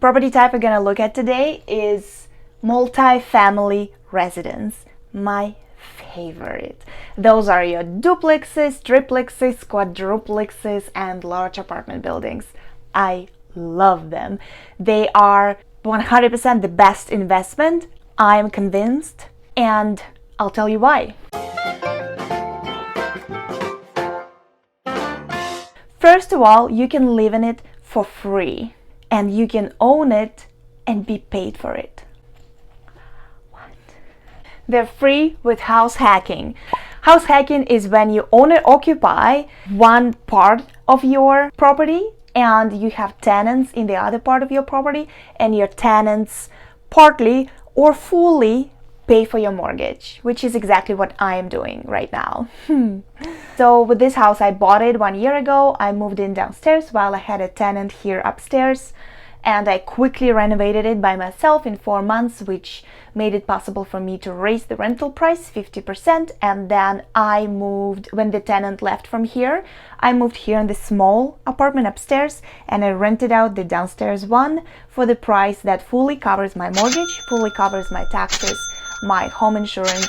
Property type we're gonna look at today is multifamily residence. My favorite. Those are your duplexes, triplexes, quadruplexes, and large apartment buildings. I love them. They are 100% the best investment. I'm convinced, and I'll tell you why. First of all, you can live in it for free, and you can own it and be paid for it. What? They're free with house hacking. House hacking is when you own or occupy one part of your property and you have tenants in the other part of your property, and your tenants partly or fully pay for your mortgage, which is exactly what I am doing right now. So with this house, I bought it 1 year ago. I moved in downstairs while I had a tenant here upstairs, and I quickly renovated it by myself in 4 months, which made it possible for me to raise the rental price 50%. And then I moved, when the tenant left from here, I moved here in the small apartment upstairs, and I rented out the downstairs one for the price that fully covers my mortgage, fully covers my taxes, my home insurance,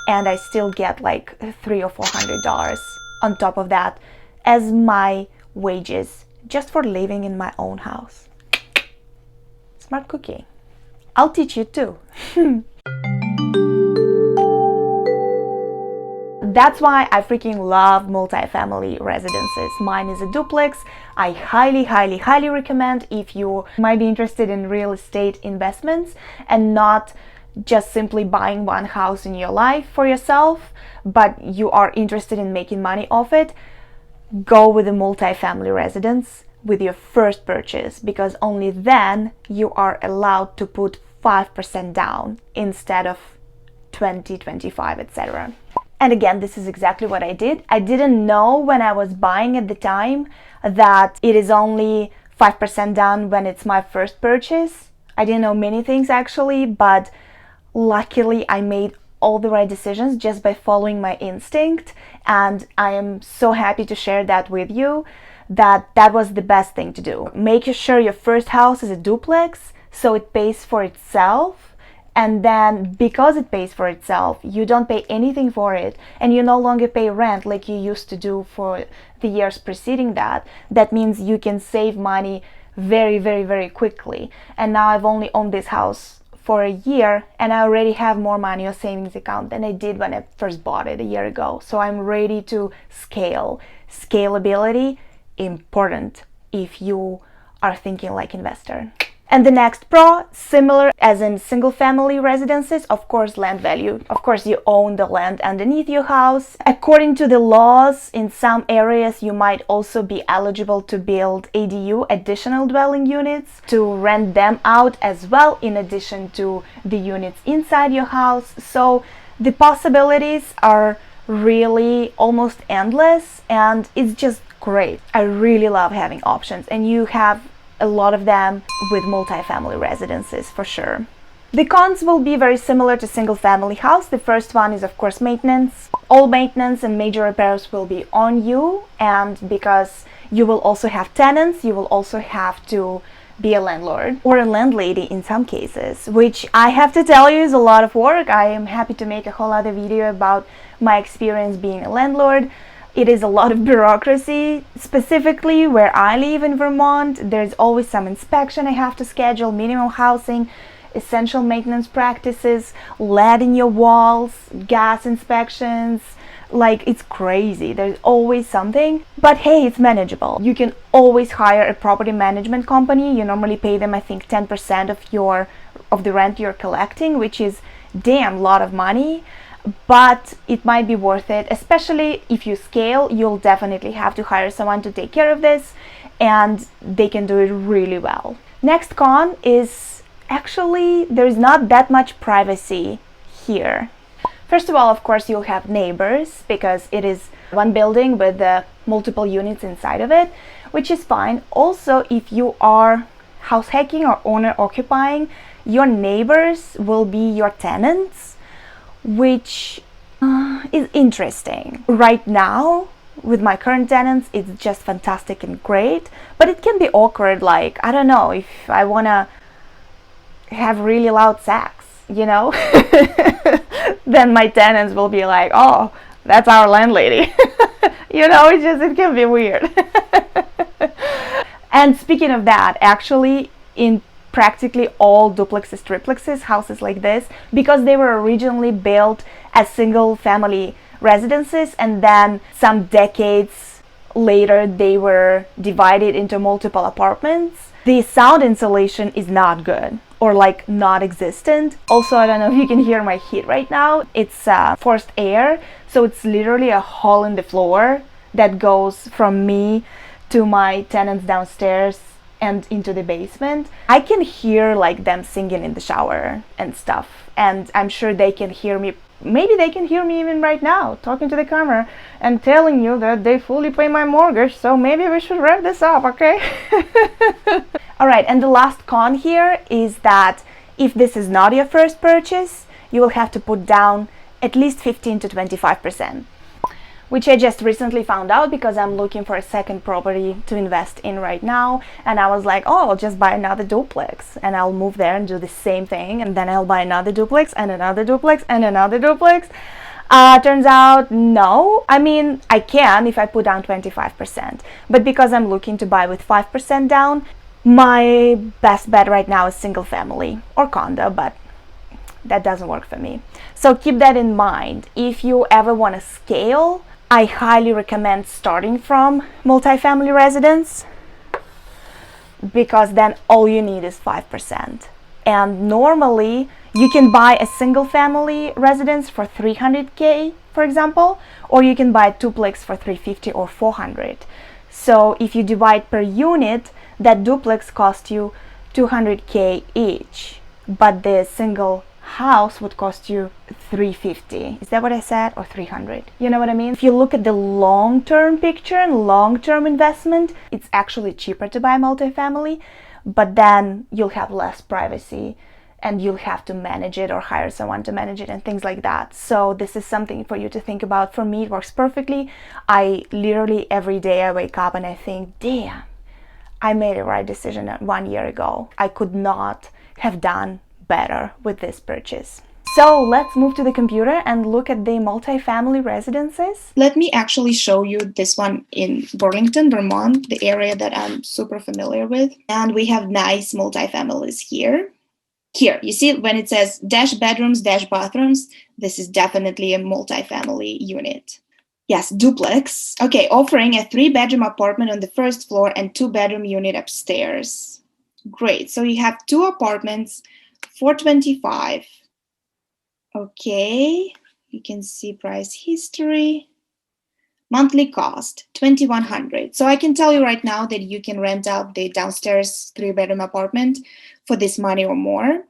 and I still get like $300 or $400 on top of that as my wages just for living in my own house. Smart cookie. I'll teach you too. That's why I freaking love multifamily residences. Mine is a duplex. I highly recommend if you might be interested in real estate investments and not just simply buying one house in your life for yourself, but you are interested in making money off it. Go with a multifamily residence with your first purchase, because only then you are allowed to put 5% down instead of 20, 25, etc. And again, this is exactly what I did. I didn't know when I was buying at the time that it is only 5% down when it's my first purchase. I didn't know many things actually, but luckily I made all the right decisions just by following my instinct, and I am so happy to share that with you, that was the best thing to do. Make sure your first house is a duplex so it pays for itself, and then because it pays for itself, you don't pay anything for it, and you no longer pay rent like you used to do for the years preceding that. That means you can save money very quickly. And now I've only owned this house for a year, and I already have more money on savings account than I did when I first bought it a year ago. So I'm ready to scale. Scalability, important if you are thinking like investor. And the next pro, similar as in single family residences, of course, land value. Of course, you own the land underneath your house. According to the laws, in some areas, you might also be eligible to build ADU, additional dwelling units, to rent them out as well, in addition to the units inside your house. So the possibilities are really almost endless, and it's just great. I really love having options, and you have a lot of them with multifamily residences for sure. The cons will be very similar to single family house. The first one is of course maintenance. All maintenance and major repairs will be on you, and because you will also have tenants, you will also have to be a landlord or a landlady in some cases, which I have to tell you is a lot of work. I am happy to make a whole other video about my experience being a landlord. It is a lot of bureaucracy, specifically where I live in Vermont. There's always some inspection I have to schedule, minimum housing, essential maintenance practices, lead in your walls, gas inspections. Like, it's crazy. There's always something, but hey, it's manageable. You can always hire a property management company. You normally pay them, I think, 10% of the rent you're collecting, which is damn lot of money. But it might be worth it, especially if you scale. You'll definitely have to hire someone to take care of this, and they can do it really well. Next con is actually there's not that much privacy here. First of all, of course, you'll have neighbors because it is one building with multiple units inside of it, which is fine. Also, if you are house hacking or owner occupying, your neighbors will be your tenants, which is interesting. Right now, with my current tenants, it's just fantastic and great, but it can be awkward, like, I don't know, if I want to have really loud sex, you know, then my tenants will be like, oh, that's our landlady. You know, it can be weird. And speaking of that, actually, in practically all duplexes, triplexes, houses like this, because they were originally built as single family residences, and then some decades later they were divided into multiple apartments, the sound insulation is not good, or like not existent. Also, I don't know if you can hear my heat right now. It's forced air, so it's literally a hole in the floor that goes from me to my tenants downstairs and into the basement. I can hear like them singing in the shower and stuff, and I'm sure they can hear me. Maybe they can hear me even right now, talking to the camera and telling you that they fully pay my mortgage, so maybe we should wrap this up, okay? Alright, and the last con here is that if this is not your first purchase, you will have to put down at least 15 to 25%. Which I just recently found out because I'm looking for a second property to invest in right now, and I was like, oh, I'll just buy another duplex and I'll move there and do the same thing, and then I'll buy another duplex and another duplex and another duplex. Turns out no. I mean, I can if I put down 25%, but because I'm looking to buy with 5% down, my best bet right now is single family or condo, but that doesn't work for me. So keep that in mind. If you ever want to scale, I highly recommend starting from multifamily residence, because then all you need is 5%. And normally you can buy a single family residence for 300K, for example, or you can buy a duplex for 350 or 400. So if you divide per unit, that duplex costs you 200K each, but the single house would cost you 350. Is that what I said? Or 300? You know what I mean? If you look at the long-term picture and long-term investment, it's actually cheaper to buy multifamily, but then you'll have less privacy and you'll have to manage it or hire someone to manage it and things like that. So this is something for you to think about. For me, it works perfectly. I literally every day I wake up and I think, damn, I made a right decision 1 year ago. I could not have done better with this purchase. So let's move to the computer and look at the multifamily residences. Let me actually show you this one in Burlington, Vermont, the area that I'm super familiar with. And we have nice multifamilies here. Here, you see when it says dash bedrooms, dash bathrooms, this is definitely a multifamily unit. Yes, duplex. Okay, offering a 3-bedroom apartment on the first floor and 2-bedroom unit upstairs. Great. So you have 2 apartments, $425. Okay, you can see price history. Monthly cost $2,100. So I can tell you right now that you can rent out the downstairs 3-bedroom apartment for this money or more,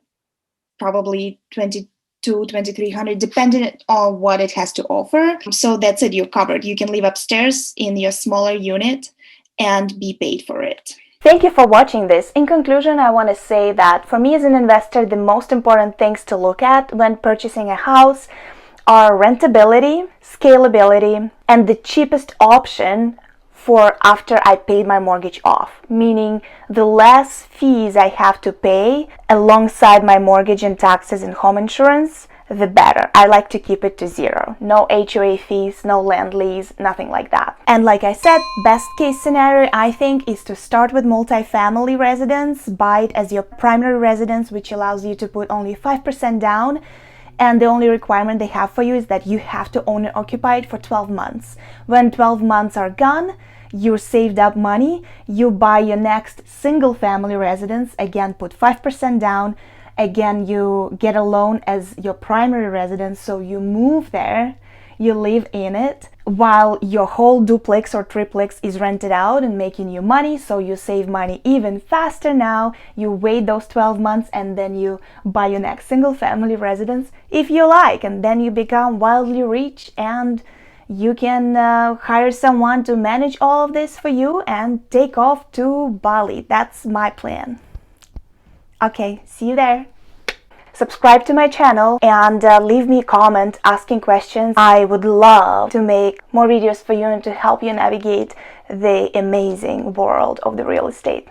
probably $2,300, depending on what it has to offer. So that's it, you're covered. You can live upstairs in your smaller unit and be paid for it. Thank you for watching this. In conclusion, I want to say that for me as an investor, the most important things to look at when purchasing a house are rentability, scalability, and the cheapest option for after I paid my mortgage off, meaning the less fees I have to pay alongside my mortgage and taxes and home insurance, the better. I like to keep it to 0. No HOA fees, no land lease, nothing like that. And like I said, best case scenario I think is to start with multifamily residence, buy it as your primary residence, which allows you to put only 5% down. And the only requirement they have for you is that you have to own and occupy it for 12 months. When 12 months are gone, you saved up money, you buy your next single family residence, again put 5% down, again you get a loan as your primary residence, so you move there, you live in it, while your whole duplex or triplex is rented out and making you money, so you save money even faster now. You wait those 12 months and then you buy your next single family residence if you like, and then you become wildly rich and you can hire someone to manage all of this for you and take off to Bali. That's my plan. Okay, see you there. subscribe to my channel, and leave me a comment asking questions. I would love to make more videos for you and to help you navigate the amazing world of the real estate.